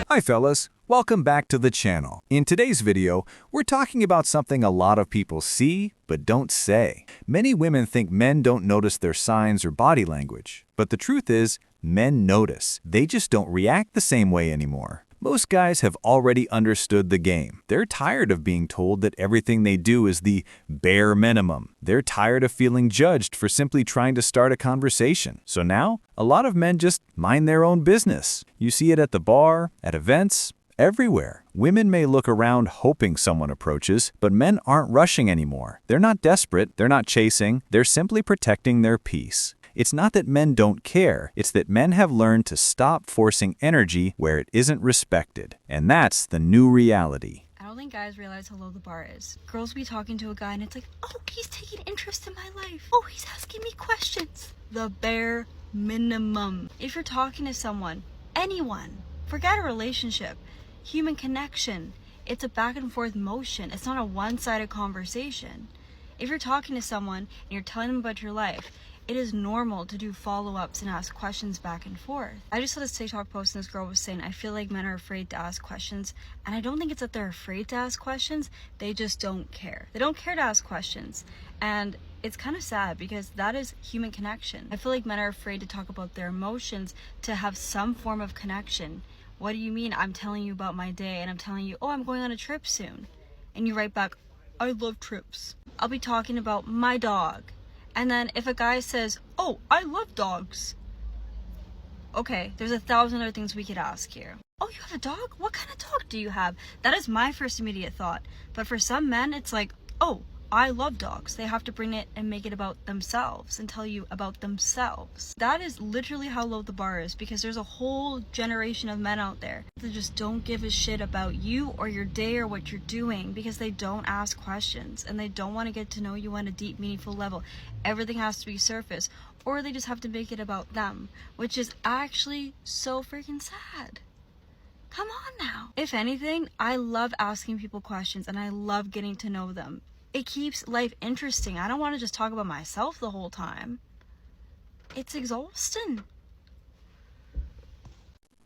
Hi fellas, welcome back to the channel. In today's video, we're talking about something a lot of people see but don't say. Many women think men don't notice their signs or body language, but the truth is, men notice. They just don't react the same way anymore. Most guys have already understood the game. They're tired of being told that everything they do is the bare minimum. They're tired of feeling judged for simply trying to start a conversation. So now, a lot of men just mind their own business. You see it at the bar, at events, everywhere. Women may look around hoping someone approaches, but men aren't rushing anymore. They're not desperate, they're not chasing, they're simply protecting their peace. It's not that men don't care, it's that men have learned to stop forcing energy where it isn't respected. And that's the new reality. I don't think guys realize how low the bar is. Girls will be talking to a guy and it's like, oh, he's taking interest in my life. Oh, he's asking me questions. The bare minimum. If you're talking to someone, anyone, forget a relationship, human connection, it's a back and forth motion. It's not a one-sided conversation. If you're talking to someone and you're telling them about your life, it is normal to do follow-ups and ask questions back and forth. I just saw this TikTok post and this girl was saying, I feel like men are afraid to ask questions. And I don't think it's that they're afraid to ask questions. They just don't care. They don't care to ask questions. And it's kind of sad because that is human connection. I feel like men are afraid to talk about their emotions to have some form of connection. What do you mean? I'm telling you about my day and I'm telling you, oh, I'm going on a trip soon. And you write back, I love trips. I'll be talking about my dog. And then if a guy says, oh, I love dogs. Okay, there's 1,000 other things we could ask here. Oh, you have a dog? What kind of dog do you have? That is my first immediate thought. But for some men, it's like, oh, I love dogs. They have to bring it and make it about themselves and tell you about themselves. That is literally how low the bar is, because there's a whole generation of men out there that just don't give a shit about you or your day or what you're doing because they don't ask questions and they don't want to get to know you on a deep, meaningful level. Everything has to be surface, or they just have to make it about them, which is actually so freaking sad. Come on now. If anything, I love asking people questions and I love getting to know them. It keeps life interesting. I don't want to just talk about myself the whole time. It's exhausting.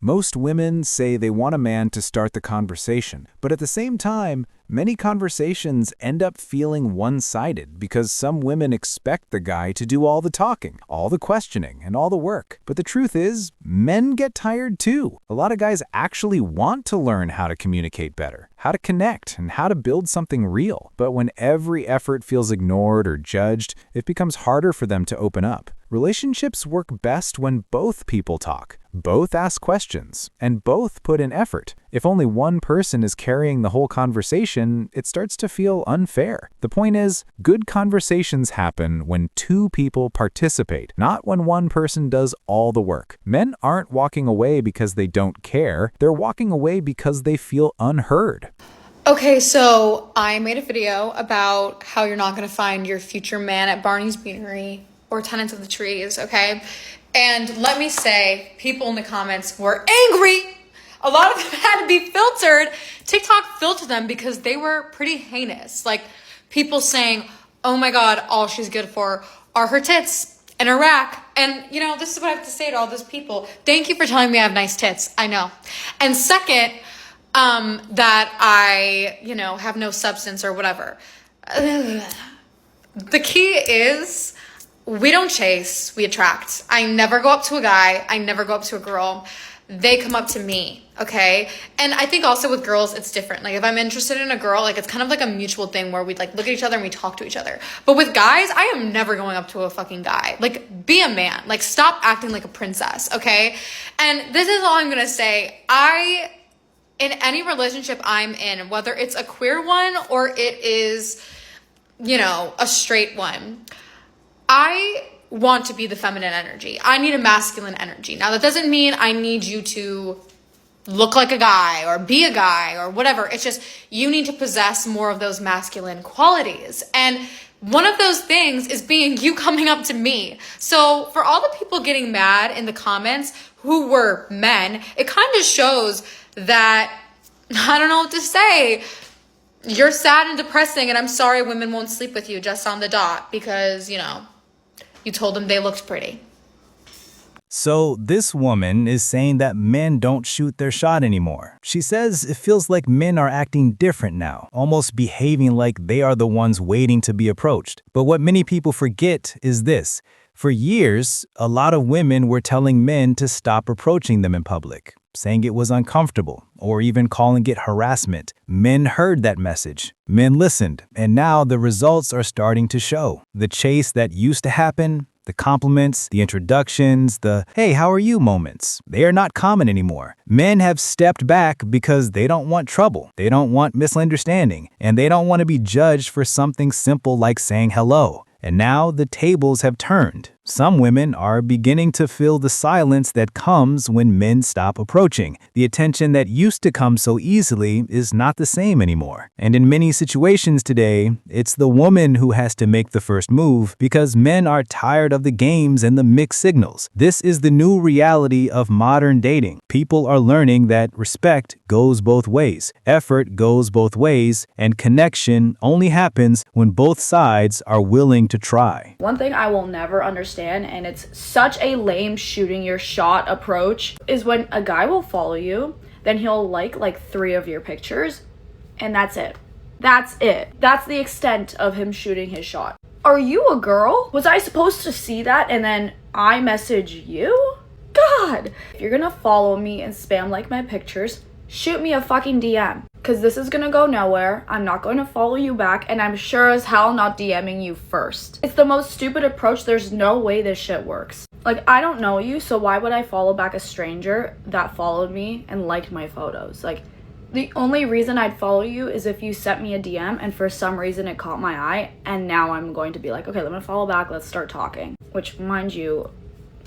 Most women say they want a man to start the conversation, but at the same time, many conversations end up feeling one-sided because some women expect the guy to do all the talking, all the questioning, and all the work. But the truth is, men get tired too. A lot of guys actually want to learn how to communicate better, how to connect, and how to build something real. But when every effort feels ignored or judged, it becomes harder for them to open up. Relationships work best when both people talk, both ask questions, and both put in effort. If only one person is carrying the whole conversation, it starts to feel unfair. The point is, good conversations happen when two people participate, not when one person does all the work. Men aren't walking away because they don't care. They're walking away because they feel unheard. Okay, so I made a video about how you're not going to find your future man at Barney's Beanery or Tenants of the Trees, okay? And let me say, people in the comments were angry. A lot of them had to be filtered. TikTok filtered them because they were pretty heinous. Like people saying, oh my God, all she's good for are her tits and her rack. And you know, this is what I have to say to all those people. Thank you for telling me I have nice tits. I know. And second, that I, have no substance or whatever. The key is we don't chase, we attract. I never go up to a guy. I never go up to a girl. They come up to me, okay? And I think also with girls, it's different. Like if I'm interested in a girl, like it's kind of like a mutual thing where we like look at each other and we talk to each other. But with guys, I am never going up to a fucking guy. Like be a man, like stop acting like a princess, okay? And this is all I'm gonna say. In any relationship I'm in, whether it's a queer one or it is, a straight one, I want to be the feminine energy. I need a masculine energy. Now, that doesn't mean I need you to look like a guy or be a guy or whatever. It's just you need to possess more of those masculine qualities. And one of those things is being you coming up to me. So for all the people getting mad in the comments who were men, it kind of shows that, I don't know what to say. You're sad and depressing, and I'm sorry women won't sleep with you just on the dot because, you told them they looked pretty. So this woman is saying that men don't shoot their shot anymore. She says it feels like men are acting different now, almost behaving like they are the ones waiting to be approached. But what many people forget is this. For years, a lot of women were telling men to stop approaching them in public, saying it was uncomfortable, or even calling it harassment. Men heard that message. Men listened, and now the results are starting to show. The chase that used to happen, the compliments, the introductions, the "hey, how are you" moments, they are not common anymore. Men have stepped back because they don't want trouble, they don't want misunderstanding, and they don't want to be judged for something simple like saying hello. And now the tables have turned. Some women are beginning to feel the silence that comes when men stop approaching. The attention that used to come so easily is not the same anymore. And in many situations today, it's the woman who has to make the first move because men are tired of the games and the mixed signals. This is the new reality of modern dating. People are learning that respect goes both ways, effort goes both ways, and connection only happens when both sides are willing to try. One thing I will never understand, and it's such a lame shooting your shot approach, is when a guy will follow you, then he'll like 3 of your pictures, and that's it. That's it. That's the extent of him shooting his shot. Are you a girl? Was I supposed to see that and then I message you? God! If you're gonna follow me and spam like my pictures, shoot me a fucking DM. Because this is gonna go nowhere. I'm not going to follow you back, and I'm sure as hell not DMing you first. It's the most stupid approach. There's no way this shit works. Like, I don't know you, so why would I follow back a stranger that followed me and liked my photos? Like, the only reason I'd follow you is if you sent me a DM and for some reason it caught my eye, and now I'm going to be like, okay, let me follow back, let's start talking. Which, mind you,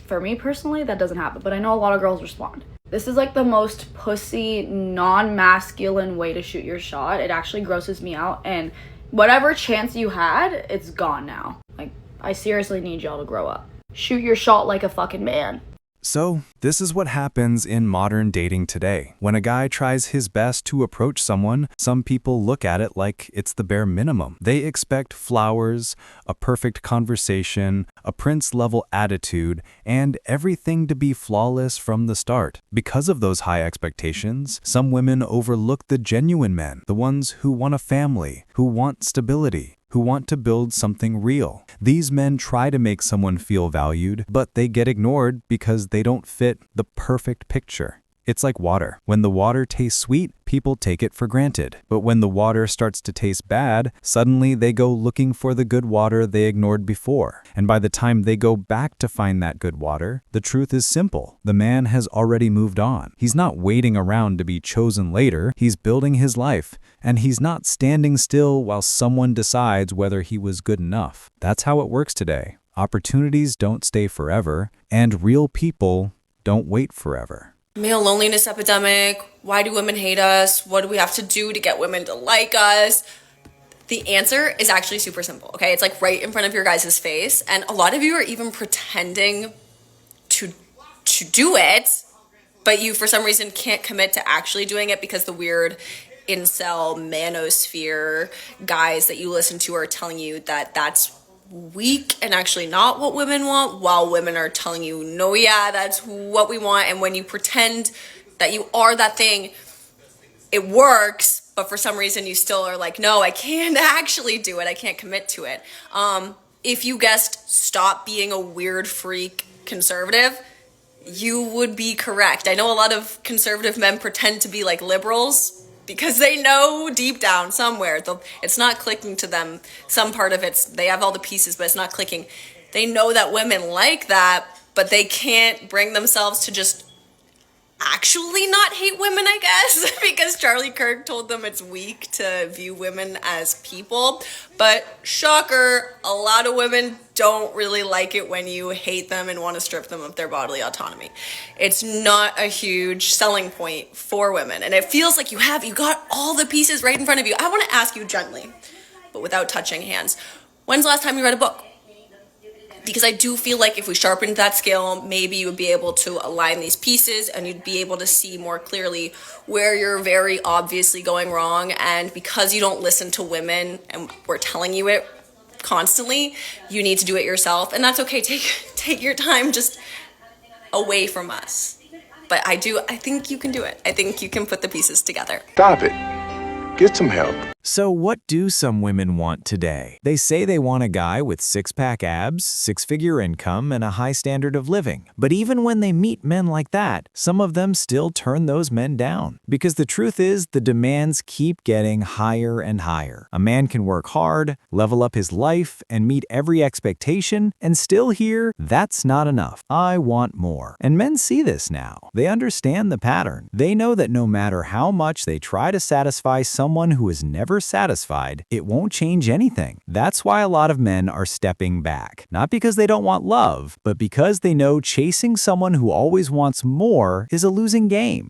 for me personally, that doesn't happen, but I know a lot of girls respond. This is like the most pussy, non-masculine way to shoot your shot. It actually grosses me out, and whatever chance you had, it's gone now. Like, I seriously need y'all to grow up. Shoot your shot like a fucking man. So, this is what happens in modern dating today. When a guy tries his best to approach someone, some people look at it like it's the bare minimum. They expect flowers, a perfect conversation, a prince-level attitude, and everything to be flawless from the start. Because of those high expectations, some women overlook the genuine men, the ones who want a family, who want stability, who want to build something real. These men try to make someone feel valued, but they get ignored because they don't fit the perfect picture. It's like water. When the water tastes sweet, people take it for granted. But when the water starts to taste bad, suddenly they go looking for the good water they ignored before. And by the time they go back to find that good water, the truth is simple. The man has already moved on. He's not waiting around to be chosen later. He's building his life. And he's not standing still while someone decides whether he was good enough. That's how it works today. Opportunities don't stay forever, and real people don't wait forever. Male loneliness epidemic. Why do women hate us? What do we have to do to get women to like us? The answer is actually super simple, okay? It's like right in front of your guys' face. And a lot of you are even pretending to do it, but you for some reason can't commit to actually doing it because the weird incel manosphere guys that you listen to are telling you that that's weak and actually not what women want, while women are telling you, no, yeah, that's what we want. And when you pretend that you are that thing, it works, but for some reason you still are like, no, I can't actually do it, I can't commit to it. If you guessed stop being a weird freak conservative, you would be correct. I know a lot of conservative men pretend to be like liberals because they know deep down somewhere it's not clicking to them. Some part of they have all the pieces, but it's not clicking. They know that women like that, but they can't bring themselves to just actually not hate women, I guess, because Charlie Kirk told them it's weak to view women as people. But shocker, a lot of women don't really like it when you hate them and want to strip them of their bodily autonomy. It's not a huge selling point for women, and it feels like you got all the pieces right in front of you. I want to ask you gently, but without touching hands, when's the last time you read a book? Because I do feel like if we sharpened that scale, maybe you would be able to align these pieces and you'd be able to see more clearly where you're very obviously going wrong. And because you don't listen to women and we're telling you it constantly, you need to do it yourself. And that's okay. Take your time. Just away from us. But I think you can do it. I think you can put the pieces together. Stop it. Get some help. So what do some women want today? They say they want a guy with six-pack abs, six-figure income, and a high standard of living. But even when they meet men like that, some of them still turn those men down. Because the truth is, the demands keep getting higher and higher. A man can work hard, level up his life, and meet every expectation, and still hear, "That's not enough. I want more." And men see this now. They understand the pattern. They know that no matter how much they try to satisfy someone who is never satisfied, it won't change anything. That's why a lot of men are stepping back. Not because they don't want love, but because they know chasing someone who always wants more is a losing game.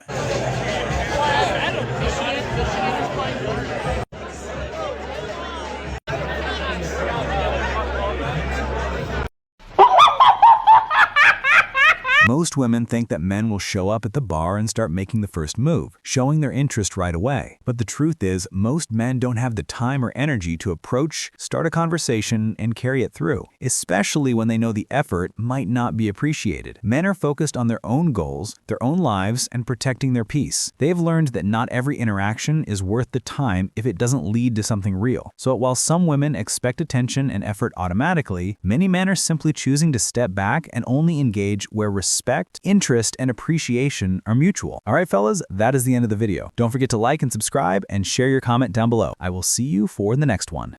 Most women think that men will show up at the bar and start making the first move, showing their interest right away. But the truth is, most men don't have the time or energy to approach, start a conversation, and carry it through, especially when they know the effort might not be appreciated. Men are focused on their own goals, their own lives, and protecting their peace. They've learned that not every interaction is worth the time if it doesn't lead to something real. So while some women expect attention and effort automatically, many men are simply choosing to step back and only engage where respect, interest, and appreciation are mutual. All right, fellas, that is the end of the video. Don't forget to like and subscribe and share your comment down below. I will see you for the next one.